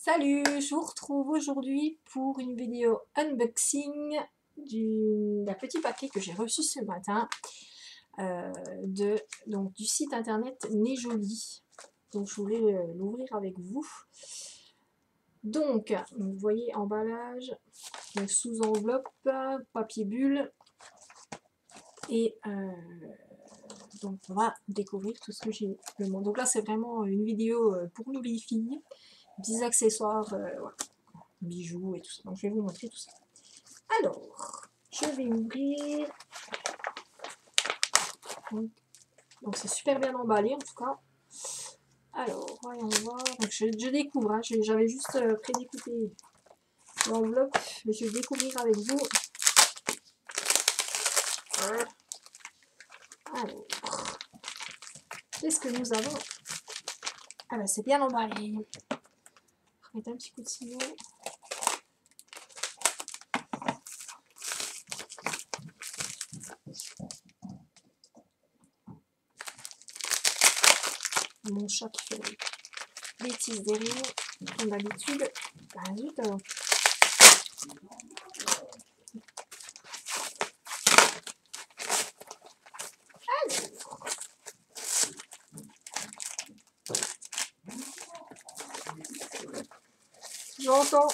Salut, je vous retrouve aujourd'hui pour une vidéo unboxing d'un petit paquet que j'ai reçu ce matin du site internet Nejoli. Donc je voulais l'ouvrir avec vous. Donc, vous voyez emballage, sous enveloppe, papier bulle et donc on va découvrir tout ce que j'ai le monde. Donc là c'est vraiment une vidéo pour nous les filles, des accessoires, voilà, bijoux et tout ça. Donc je vais vous montrer tout ça. Alors, je vais ouvrir. Donc c'est super bien emballé en tout cas. Alors, voyons voir. Donc je découvre, hein. J'avais juste prédécoupé l'enveloppe, mais je vais découvrir avec vous. Voilà. Alors, qu'est-ce que nous avons? Ah ben c'est bien emballé. Je vais mettre un petit coup de ciseau. Mon chat qui fait des bêtises derrière, comme d'habitude. Ben, zut alors. J'entends.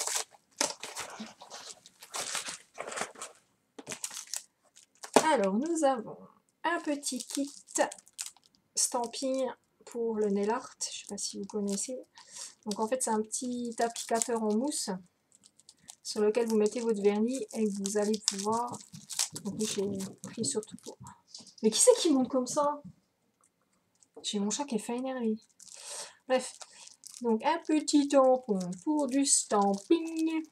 Alors, nous avons un petit kit stamping pour le nail art. Je ne sais pas si vous connaissez. Donc, en fait, c'est un petit applicateur en mousse sur lequel vous mettez votre vernis et vous allez pouvoir. Donc, j'ai pris surtout pour. Mais qui c'est qui monte comme ça? J'ai mon chat qui est fait énerver. Bref. Donc, un petit tampon pour du stamping.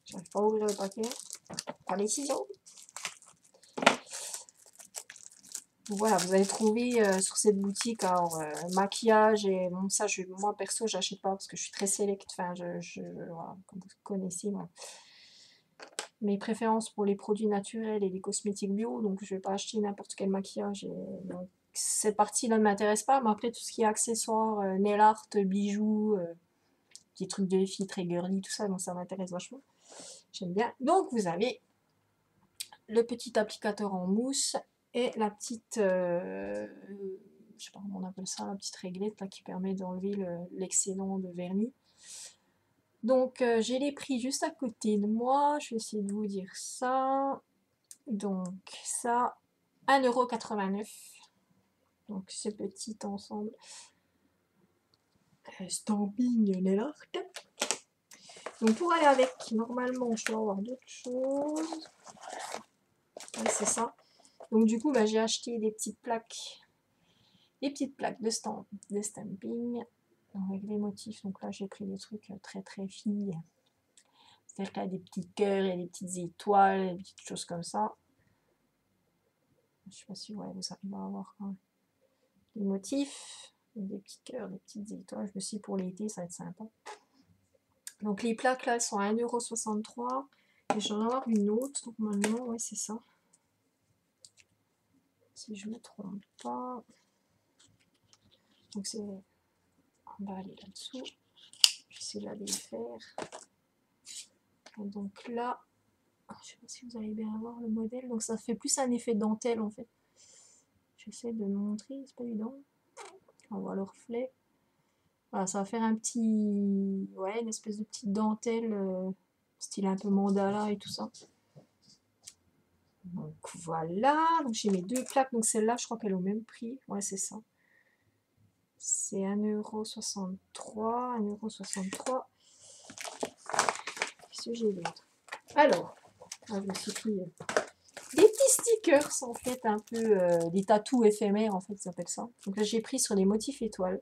J'arrive pas à ouvrir le paquet. Par les ciseaux. Voilà, vous allez trouver sur cette boutique alors, maquillage et bon, ça, moi perso, j'achète pas parce que je suis très select. Enfin, voilà, comme vous connaissez, moi, mes préférences pour les produits naturels et les cosmétiques bio, donc je vais pas acheter n'importe quel maquillage. Donc, cette partie-là ne m'intéresse pas, mais après, tout ce qui est accessoires, nail art, bijoux, petits trucs de filles très girly, tout ça, donc ça m'intéresse vachement. J'aime bien. Donc, vous avez le petit applicateur en mousse et la petite, je sais pas comment on appelle ça, la petite réglette là, qui permet d'enlever l'excédent de vernis. Donc j'ai les prix juste à côté de moi, je vais essayer de vous dire ça. Donc ça, 1,89 €. Donc ce petit ensemble. Stamping nail art. Donc pour aller avec, normalement je dois avoir d'autres choses. Ouais, c'est ça. Donc du coup, bah, j'ai acheté des petites plaques de stamping avec les motifs. Donc là, j'ai pris des trucs très très filles. C'est-à-dire qu'il y a des petits cœurs et des petites étoiles, des petites choses comme ça. Je sais pas si ouais, vous arrivez à avoir les motifs, des petits cœurs, des petites étoiles. Je me suis dit pour l'été, ça va être sympa. Donc les plaques là, elles sont à 1,63 €. Et j'en ai avoir une autre, donc maintenant, ouais, c'est ça. Si je me trompe pas. Donc c'est emballé là-dessous. J'essaie de la défaire. Et donc là, je sais pas si vous allez bien voir le modèle. Donc ça fait plus un effet dentelle en fait. J'essaie de le montrer, c'est pas évident. On voit le reflet. Voilà, ça va faire un petit, ouais, une espèce de petite dentelle, style un peu mandala et tout ça. Donc voilà, donc j'ai mes deux plaques. Donc celle-là, je crois qu'elle est au même prix. Ouais, c'est ça. C'est 1,63 €, 1,63 €. Qu'est-ce que j'ai d'autre? Alors, je me suis pris des petits stickers en fait, un peu des tatous éphémères en fait, ça s'appelle ça. Donc là, j'ai pris sur les motifs étoiles.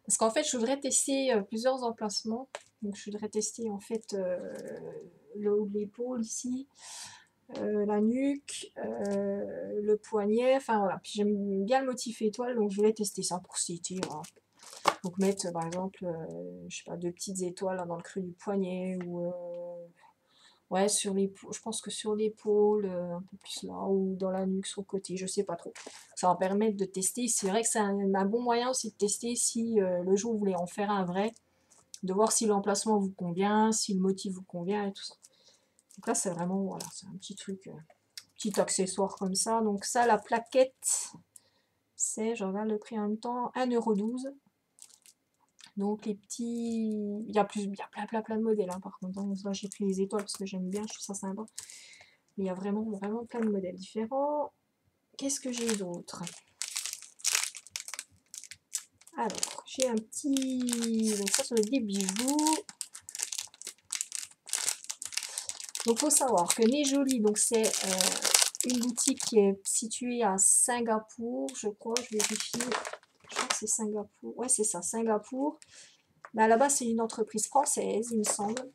Parce qu'en fait, je voudrais tester plusieurs emplacements. Donc je voudrais tester en fait le haut de l'épaule ici, la nuque, le poignet, enfin voilà. Puis j'aime bien le motif étoile, donc je voulais tester ça pour cet été. Voilà. Donc mettre par exemple, je sais pas, deux petites étoiles là, dans le creux du poignet ou Ouais, sur l'épaule, je pense que sur l'épaule, un peu plus là, ou dans la nuque, sur le côté, je sais pas trop. Ça va permettre de tester. C'est vrai que c'est un bon moyen aussi de tester si le jour où vous voulez en faire un vrai, de voir si l'emplacement vous convient, si le motif vous convient et tout ça. Donc là, c'est vraiment, voilà, c'est un petit truc, petit accessoire comme ça. Donc ça, la plaquette, c'est, je regarde le prix en même temps, 1,12 €. Donc les petits, il y a plein de modèles hein, par contre. Hein. Là, j'ai pris les étoiles parce que j'aime bien, je trouve ça sympa. Mais il y a vraiment plein de modèles différents. Qu'est-ce que j'ai d'autre? Alors, j'ai un petit... Donc ça, c'est des bijoux. Donc, il faut savoir que Nez Jolie, donc c'est une boutique qui est située à Singapour, je crois, je vérifie. Je crois que c'est Singapour. Ouais, c'est ça, Singapour. Mais là-bas, c'est une entreprise française, il me semble.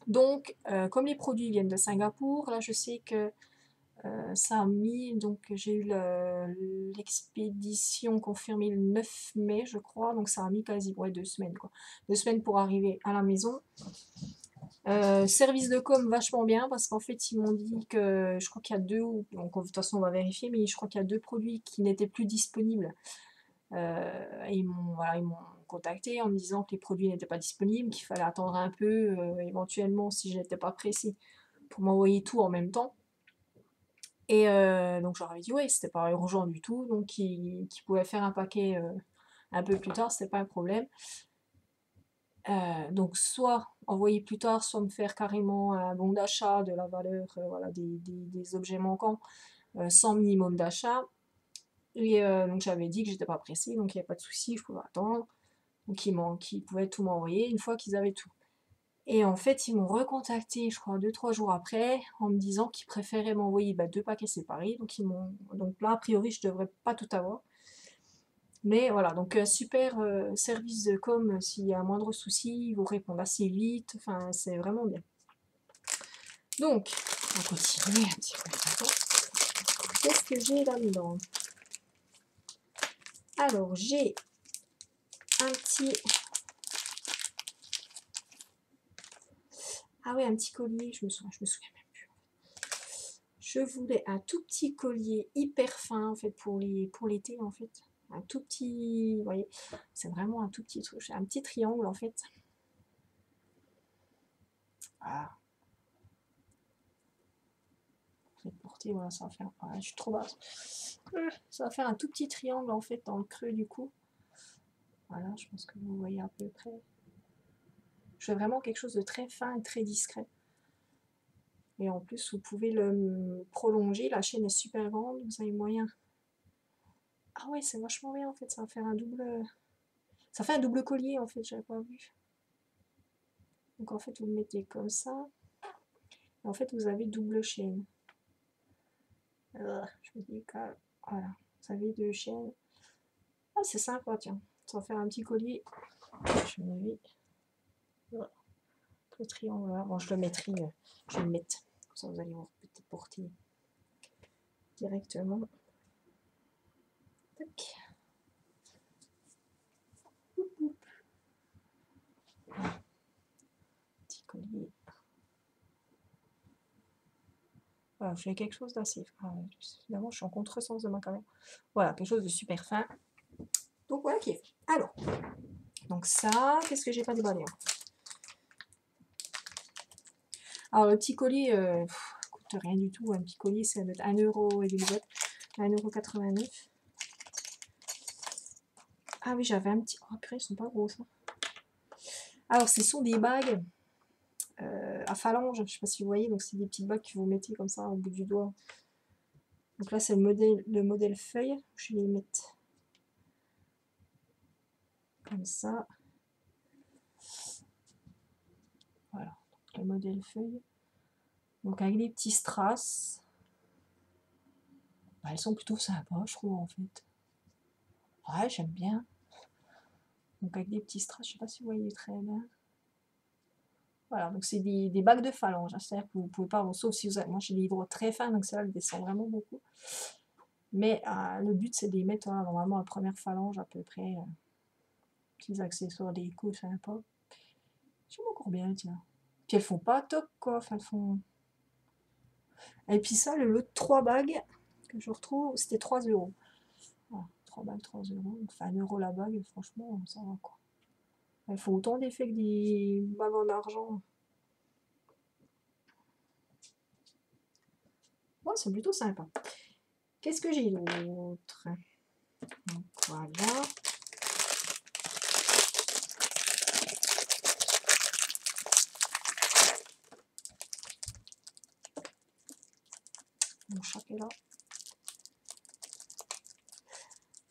Donc, comme les produits viennent de Singapour, là, je sais que ça a mis, donc j'ai eu l'expédition confirmée le 9 mai, je crois, donc ça a mis quasi ouais, 2 semaines, quoi. 2 semaines pour arriver à la maison. Service de com vachement bien parce qu'en fait ils m'ont dit que je crois qu'il y a deux, donc de toute façon on va vérifier, mais je crois qu'il y a deux produits qui n'étaient plus disponibles. Et ils m'ont contacté en me disant que les produits n'étaient pas disponibles, qu'il fallait attendre un peu, éventuellement si je n'étais pas pressée, pour m'envoyer tout en même temps. Et donc je leur avais dit oui, c'était pas urgent du tout, donc qu'ils pouvaient faire un paquet un peu plus tard, c'était pas un problème. Donc soit envoyer plus tard, soit me faire carrément un bon d'achat de la valeur voilà, des objets manquants sans minimum d'achat. Et donc j'avais dit que j'étais pas pressée, donc il n'y avait pas de souci, je pouvais attendre. Donc ils pouvaient tout m'envoyer une fois qu'ils avaient tout. Et en fait, ils m'ont recontacté, je crois, 2-3 jours après, en me disant qu'ils préféraient m'envoyer 2 paquets séparés. Donc là, a priori, je devrais pas tout avoir. Mais voilà, donc super service de com, s'il y a un moindre souci, ils vous répondent assez vite, enfin c'est vraiment bien. Donc, on va continuer un petit peu. Qu'est-ce que j'ai là-dedans? Alors, j'ai un petit... Ah ouais, un petit collier, je me souviens même plus. Je voulais un tout petit collier hyper fin, en fait, pour l'été, en fait. Un tout petit... Vous voyez, c'est vraiment un tout petit truc. Un petit triangle, en fait. Ah, porter, voilà, ça va faire... Ah, je suis trop basse. Ça va faire un tout petit triangle, en fait, dans le creux du cou. Voilà, je pense que vous voyez à peu près. Je veux vraiment quelque chose de très fin et très discret. Et en plus, vous pouvez le prolonger. La chaîne est super grande, vous avez moyen. Ah ouais, c'est vachement bien, en fait. Ça va faire un double... Ça fait un double collier, en fait, j'avais pas vu. Donc, en fait, vous le mettez comme ça. Et en fait, vous avez double chaîne. Je me dis que... Voilà, vous avez 2 chaînes. Ah, c'est sympa, tiens. Ça va faire un petit collier. Je me mets le triangle là. Bon, je le mettrai, je vais le mettre. Comme ça, vous allez vous peut-être porter directement. Tac. Petit collier. Voilà, je fais quelque chose d'assez... Finalement, je suis en contresens de ma caméra. Voilà, quelque chose de super fin. Donc voilà qui est fait. Alors, donc ça, qu'est-ce que j'ai pas déballé hein. Alors le petit collier, coûte rien du tout. Un petit collier, ça doit être 1 € et des boîtes. 1,89 €. Ah oui, j'avais un petit... Oh purée, ils sont pas gros ça. Alors, ce sont des bagues à phalanges, je sais pas si vous voyez, donc c'est des petites bagues que vous mettez comme ça au bout du doigt. Donc là, c'est le modèle feuille. Je vais les mettre comme ça. Voilà, le modèle feuille. Donc avec des petits strass. Elles sont plutôt sympas, je trouve, en fait. Ouais, j'aime bien. Donc avec des petits strass, je sais pas si vous voyez très bien. Voilà, donc c'est des bagues de phalange. Hein, c'est-à-dire que vous pouvez pas, sauf si vous avez... Moi, j'ai des hydros très fins, donc celle-là, elle descend vraiment beaucoup. Mais le but, c'est de les mettre normalement à la première phalange à peu près. Petits accessoires, des coups sympas. J'aime encore bien, tiens. Puis elles font pas toc quoi, enfin elles font... Et puis ça, le lot de 3 bagues que je retrouve, c'était 3 €. Voilà, 3 bagues, 3 €. Enfin 1 € la bague, franchement, ça va quoi. Elles font autant d'effets que des bagues en argent. Bon, c'est plutôt sympa. Qu'est-ce que j'ai d'autre? Donc voilà. Mon chat est là.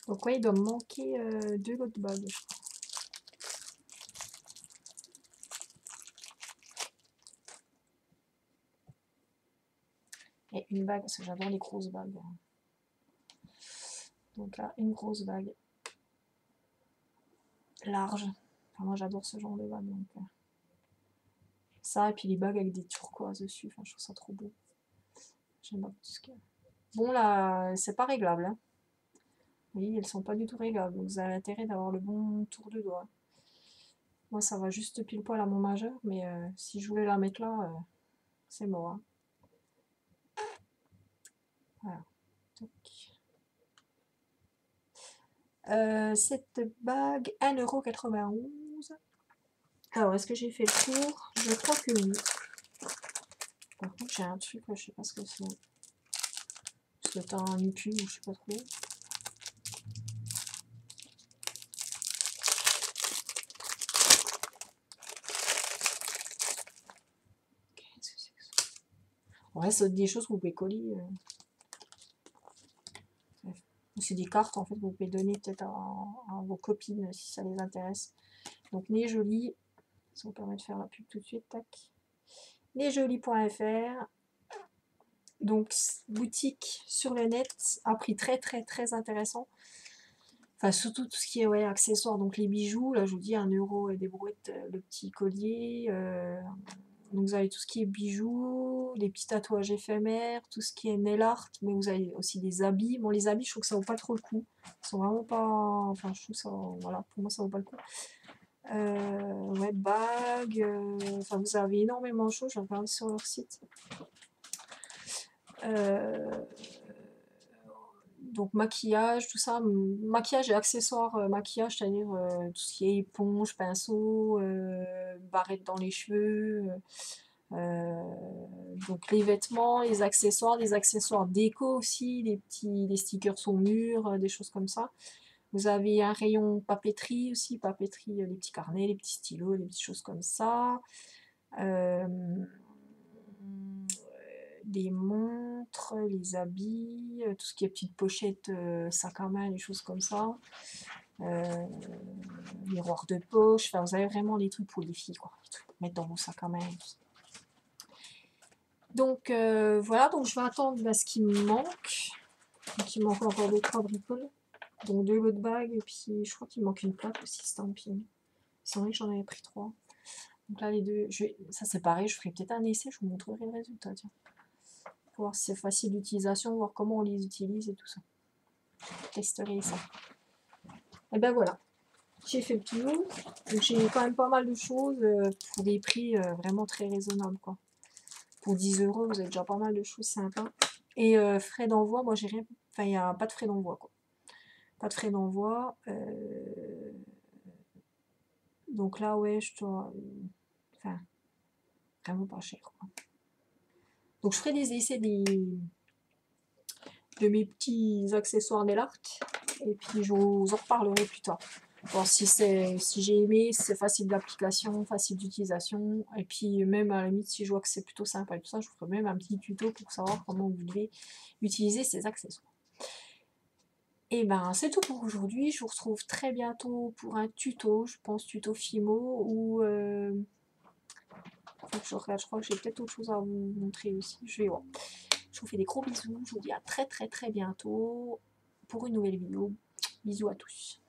Donc ouais, il doit me manquer 2 lots de bagues, je crois. Et une bague, parce que j'adore les grosses bagues. Donc là, une grosse bague. Large. Enfin, moi j'adore ce genre de bague. Donc, ça, et puis les bagues avec des turquoises dessus. Enfin, je trouve ça trop beau. J'aime beaucoup tout ce qu'il y a. Bon là, c'est pas réglable. Hein. Oui, elles sont pas du tout réglables. Donc vous avez intérêt d'avoir le bon tour de doigt. Moi, ça va juste pile poil à mon majeur. Mais si je voulais la mettre là, c'est mort. Hein. Voilà. Cette bague, 1,91 €. Alors, est-ce que j'ai fait le tour? Je crois que oui. Par contre, j'ai un truc, je sais pas ce que c'est. C'est un UQ ou je sais pas trop. Qu'est-ce que c'est que ça? Ouais, c'est des choses que vous pouvez coller. C'est des cartes en fait que vous pouvez donner peut-être à vos copines si ça les intéresse. Donc Nesjoli, ça vous permet de faire la pub tout de suite, tac. Nesjoli.fr. Donc boutique sur le net à prix très très très intéressant. Enfin surtout tout ce qui est ouais, accessoires, donc les bijoux, là je vous dis 1 € et des brouettes, le petit collier. Donc vous avez tout ce qui est bijoux, les petits tatouages éphémères, tout ce qui est nail art, mais vous avez aussi des habits. Bon les habits je trouve que ça vaut pas trop le coup. Ils sont vraiment pas. Enfin je trouve ça. Voilà, pour moi ça vaut pas le coup. Ouais, bagues, enfin vous avez énormément de choses, je vais regarder sur leur site. Donc maquillage, tout ça, maquillage et accessoires maquillage, c'est-à-dire tout ce qui est éponge, pinceau, barrette dans les cheveux, donc les vêtements, les accessoires, des accessoires déco aussi, des stickers sur mur, des choses comme ça. Vous avez un rayon papeterie aussi, papeterie, les petits carnets, les petits stylos, des petites choses comme ça. Des montres, les habits, tout ce qui est petites pochettes, sac à main, des choses comme ça. Miroir de poche, enfin vous avez vraiment des trucs pour les filles, quoi. Les trucs pour mettre dans vos sacs à main. Tout ça. Donc voilà, donc je vais attendre ce qui me manque. Donc il manque encore 2-3 bricoles. Donc 2 lots de bagues, et puis je crois qu'il manque une plaque aussi, stamping. C'est vrai que j'en avais pris 3. Donc là les deux, ça c'est pareil, je ferai peut-être un essai, je vous montrerai le résultat, tiens. Pour voir si c'est facile d'utilisation, voir comment on les utilise et tout ça. Je testerai ça. Et ben voilà, j'ai fait le tour. Donc j'ai quand même pas mal de choses pour des prix vraiment très raisonnables, quoi. Pour 10 €, vous avez déjà pas mal de choses sympas. Et frais d'envoi, moi j'ai rien. Enfin, il n'y a pas de frais d'envoi, quoi. Pas de frais d'envoi. Donc là, ouais, je dois. Enfin, vraiment pas cher, quoi. Donc je ferai des essais de mes petits accessoires nail art. Et puis je vous en reparlerai plus tard. Bon, si j'ai aimé, c'est facile d'application, facile d'utilisation. Et puis même à la limite, si je vois que c'est plutôt sympa et tout ça, je vous ferai même un petit tuto pour savoir comment vous devez utiliser ces accessoires. Et ben c'est tout pour aujourd'hui. Je vous retrouve très bientôt pour un tuto, je pense tuto Fimo ou faut que je regarde, je crois que j'ai peut-être autre chose à vous montrer aussi. Je vais voir. Je vous fais des gros bisous. Je vous dis à très très très bientôt pour une nouvelle vidéo. Bisous à tous.